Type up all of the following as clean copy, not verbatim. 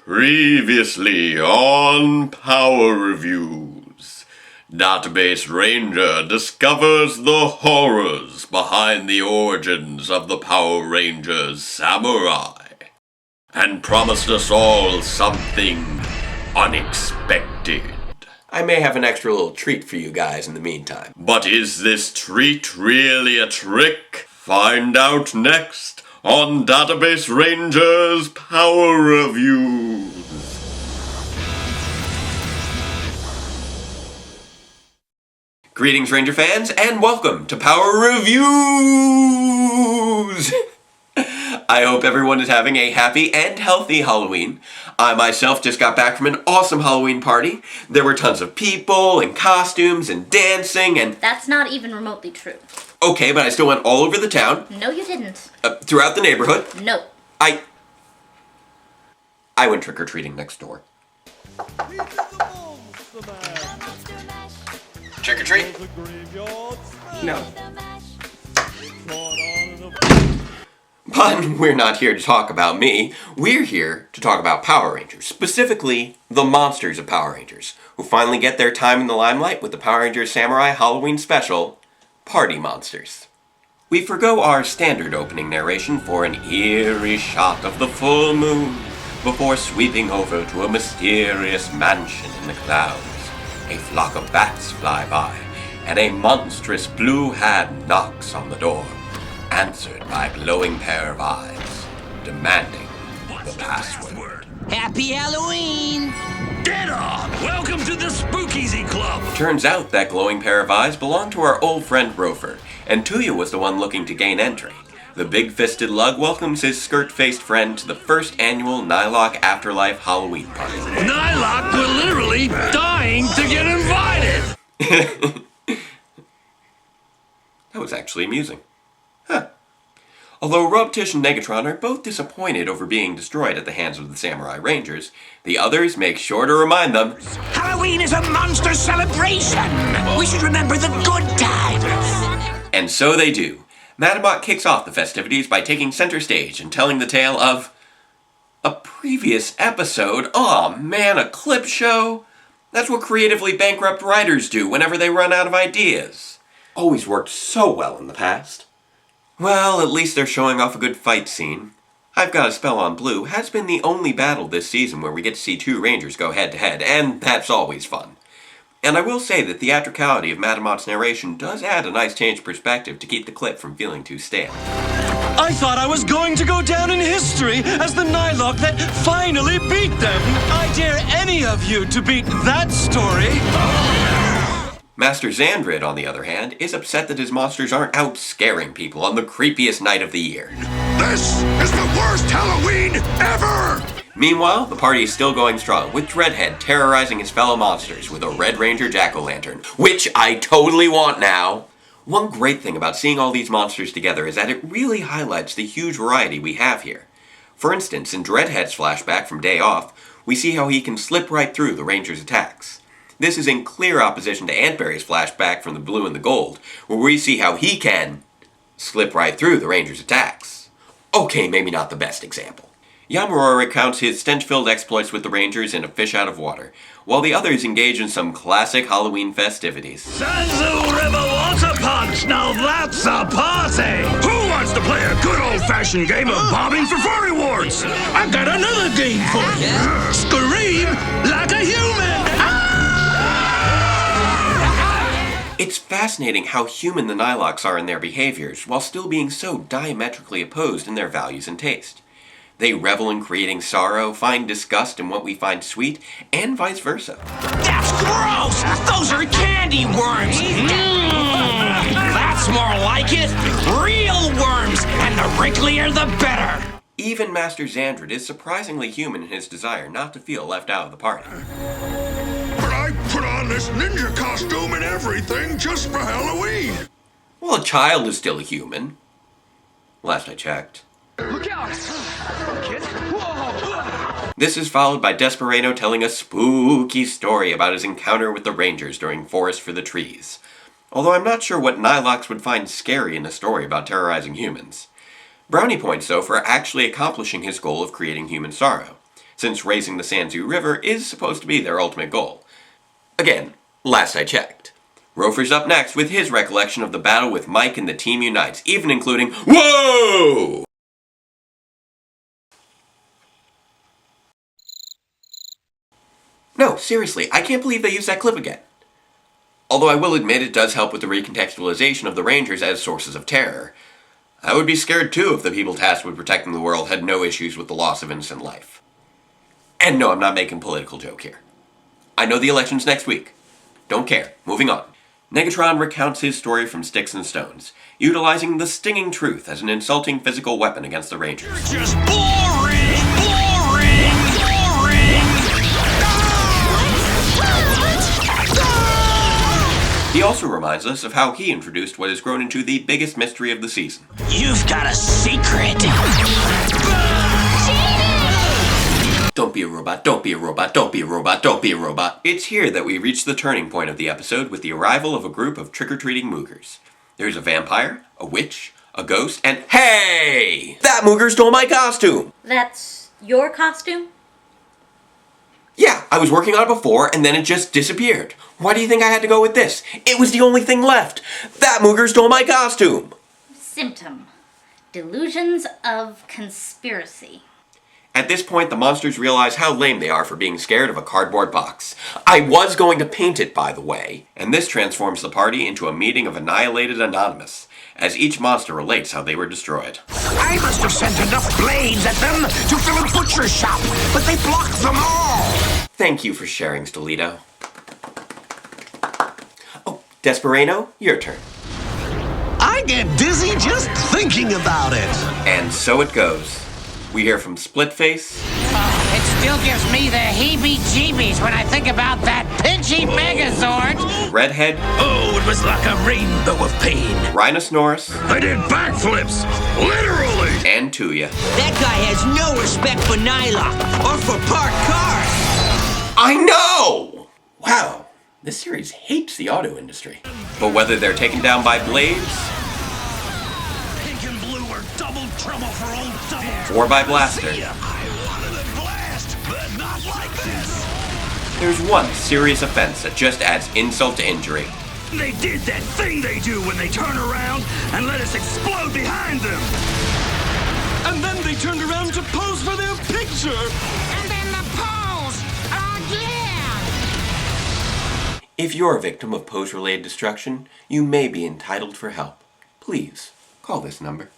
Previously on Power Reviews, Database Ranger discovers the horrors behind the origins of the Power Rangers Samurai, and promised us all something unexpected. I may have an extra little treat for you guys in the meantime. But is this treat really a trick? Find out next on Database Ranger's Power Reviews. Greetings, Ranger fans, and welcome to Power Reviews! I hope everyone is having a happy and healthy Halloween. I myself just got back from an awesome Halloween party. There were tons of people and costumes and dancing and... That's not even remotely true. Okay, but I still went all over the town. No, you didn't. Throughout the neighborhood. No. I went trick-or-treating next door. Trick-or-treat? No. But we're not here to talk about me. We're here to talk about Power Rangers, specifically the monsters of Power Rangers, who finally get their time in the limelight with the Power Rangers Samurai Halloween Special, Party Monsters. We forgo our standard opening narration for an eerie shot of the full moon before sweeping over to a mysterious mansion in the clouds. A flock of bats fly by, and a monstrous blue hand knocks on the door, answered by a glowing pair of eyes, demanding the password. Happy Halloween! Get on! Welcome to the Spookeasy Club! Turns out that glowing pair of eyes belonged to our old friend Rofer, and Tuya was the one looking to gain entry. The big Fisted Lug welcomes his skirt-faced friend to the first annual Nylock Afterlife Halloween party. Nylock were literally dying to get invited! That was actually amusing. Huh. Although Robtish and Negatron are both disappointed over being destroyed at the hands of the Samurai Rangers, the others make sure to remind them, Halloween is a monster celebration! We should remember the good times! And so they do. Madamot kicks off the festivities by taking center stage and telling the tale of a previous episode. Aw man, a clip show? That's what creatively bankrupt writers do whenever they run out of ideas. Always worked so well in the past. Well, at least they're showing off a good fight scene. I've Got a Spell on Blue has been the only battle this season where we get to see two Rangers go head-to-head, and that's always fun. And I will say that the theatricality of Madamot's narration does add a nice change of perspective to keep the clip from feeling too stale. I thought I was going to go down in history as the Nylock that finally beat them. I dare any of you to beat that story. Master Xandrid, on the other hand, is upset that his monsters aren't out scaring people on the creepiest night of the year. This is the worst Halloween ever! Meanwhile, the party is still going strong, with Dreadhead terrorizing his fellow monsters with a Red Ranger jack-o'-lantern, which I totally want now. One great thing about seeing all these monsters together is that it really highlights the huge variety we have here. For instance, in Dreadhead's flashback from Day Off, we see how he can slip right through the Rangers' attacks. This is in clear opposition to Antberry's flashback from the Blue and the Gold, where we see how he can slip right through the Rangers' attacks. Okay, maybe not the best example. Yamurora recounts his stench-filled exploits with the Rangers in A Fish Out of Water, while the others engage in some classic Halloween festivities. Sanzu River Water Punch! Now that's a party! Who wants to play a good old-fashioned game of bobbing for furry warts? I've got another game for you! Scream like a human! It's fascinating how human the Nylocks are in their behaviors, while still being so diametrically opposed in their values and taste. They revel in creating sorrow, find disgust in what we find sweet, and vice versa. That's gross! Those are candy worms! That's more like it! Real worms! And the wrinklier the better! Even Master Xandrid is surprisingly human in his desire not to feel left out of the party. But I put on this ninja costume and everything just for Halloween! Well, a child is still a human. Last I checked. Look out! Kid! Whoa! This is followed by Desperado telling a spooky story about his encounter with the Rangers during Forest for the Trees. Although I'm not sure what Nylocks would find scary in a story about terrorizing humans. Brownie points, though, for actually accomplishing his goal of creating human sorrow. since racing the Sanzu River is supposed to be their ultimate goal. Again, last I checked. Rofer's up next with his recollection of the battle with Mike and the Team Unites, even including Whoa! No, seriously, I can't believe they used that clip again. Although I will admit it does help with the recontextualization of the Rangers as sources of terror. I would be scared too if the people tasked with protecting the world had no issues with the loss of innocent life. And no, I'm not making a political joke here. I know the election's next week. Don't care. Moving on. Negatron recounts his story from Sticks and Stones, utilizing the stinging truth as an insulting physical weapon against the Rangers. Just boring! Boring! Boring! He also reminds us of how he introduced what has grown into the biggest mystery of the season. You've got a secret. Don't be a robot, don't be a robot, don't be a robot, don't be a robot. It's here that we reach the turning point of the episode with the arrival of a group of trick-or-treating Moogers. There's a vampire, a witch, a ghost, and hey! That Mooger stole my costume! That's your costume? Yeah, I was working on it before, and then it just disappeared. Why do you think I had to go with this? It was the only thing left. That Mooger stole my costume! Symptom. Delusions of conspiracy. At this point, the monsters realize how lame they are for being scared of a cardboard box. I was going to paint it, by the way, and this transforms the party into a meeting of Annihilated Anonymous, as each monster relates how they were destroyed. I must have sent enough blades at them to fill a butcher's shop, but they blocked them all. Thank you for sharing, Stolito. Oh, Desperano, your turn. I get dizzy just thinking about it. And so it goes. We hear from Splitface, It still gives me the heebie-jeebies when I think about that pinchy Megazord. Redhead, Oh, it was like a rainbow of pain. Rhinosaurus, I did backflips, literally. and Tuya. That guy has no respect for Nylock or for parked cars. I know! Wow, this series hates the auto industry. But whether they're taken down by blades, Pink and blue are double trouble for old double. or by blaster, I wanted a blast, but not like this. there's one serious offense that just adds insult to injury. They did that thing they do when they turn around and let us explode behind them. And then they turned around to pose for their picture. And then the pose again. If you're a victim of pose-related destruction, you may be entitled for help. Please, call this number.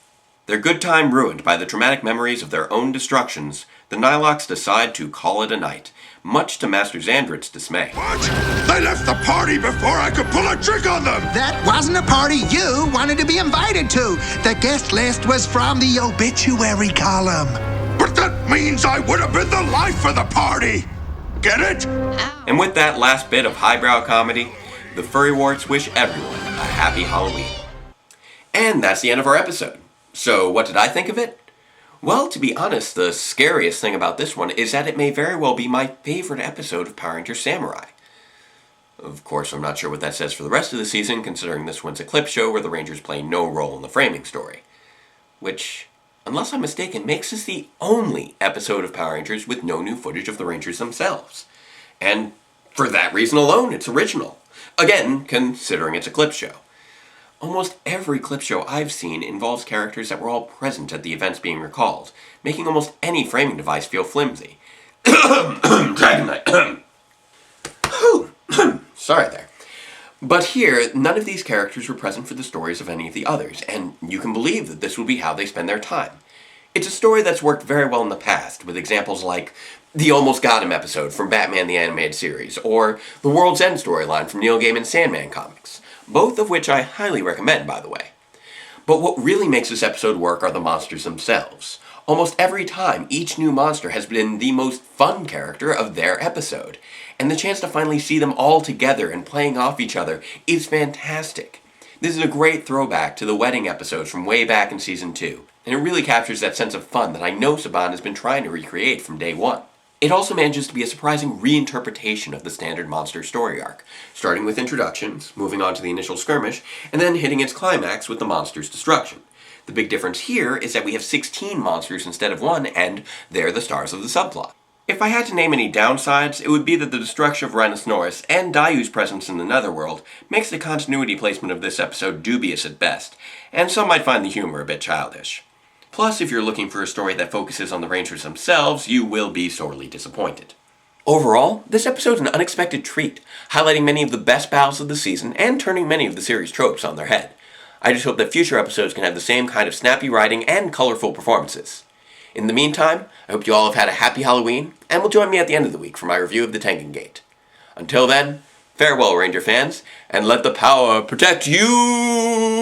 Their good time ruined by the traumatic memories of their own destructions, the Nylocks decide to call it a night, much to Master Xandrit's dismay. What? They left the party before I could pull a trick on them! That wasn't a party you wanted to be invited to. The guest list was from the obituary column. But that means I would have been the life of the party! Get it? And with that last bit of highbrow comedy, the Furrywarts wish everyone a happy Halloween. And that's the end of our episode. So what did I think of it? Well, to be honest, the scariest thing about this one is that it may very well be my favorite episode of Power Rangers Samurai. Of course, I'm not sure what that says for the rest of the season, considering this one's a clip show where the Rangers play no role in the framing story. Which, unless I'm mistaken, makes this the only episode of Power Rangers with no new footage of the Rangers themselves. And for that reason alone, it's original. Again, considering it's a clip show. Almost every clip show I've seen involves characters that were all present at the events being recalled, making almost any framing device feel flimsy. Dragonite. Sorry there. But here, none of these characters were present for the stories of any of the others, and you can believe that this would be how they spend their time. It's a story that's worked very well in the past, with examples like the Almost Got Him episode from Batman the Animated Series, or the World's End storyline from Neil Gaiman's Sandman comics, both of which I highly recommend, by the way. But what really makes this episode work are the monsters themselves. Almost every time, each new monster has been the most fun character of their episode, and the chance to finally see them all together and playing off each other is fantastic. This is a great throwback to the wedding episodes from way back in Season 2, and it really captures that sense of fun that I know Saban has been trying to recreate from day one. It also manages to be a surprising reinterpretation of the standard monster story arc, starting with introductions, moving on to the initial skirmish, and then hitting its climax with the monster's destruction. The big difference here is that we have 16 monsters instead of 1, and they're the stars of the subplot. If I had to name any downsides, it would be that the destruction of Rhinoceros and Dayu's presence in the Netherworld makes the continuity placement of this episode dubious at best, and some might find the humor a bit childish. Plus, if you're looking for a story that focuses on the Rangers themselves, you will be sorely disappointed. Overall, this episode's an unexpected treat, highlighting many of the best battles of the season and turning many of the series' tropes on their head. I just hope that future episodes can have the same kind of snappy writing and colorful performances. In the meantime, I hope you all have had a happy Halloween, and will join me at the end of the week for my review of the Tengen Gate. Until then, farewell, Ranger fans, and let the power protect you!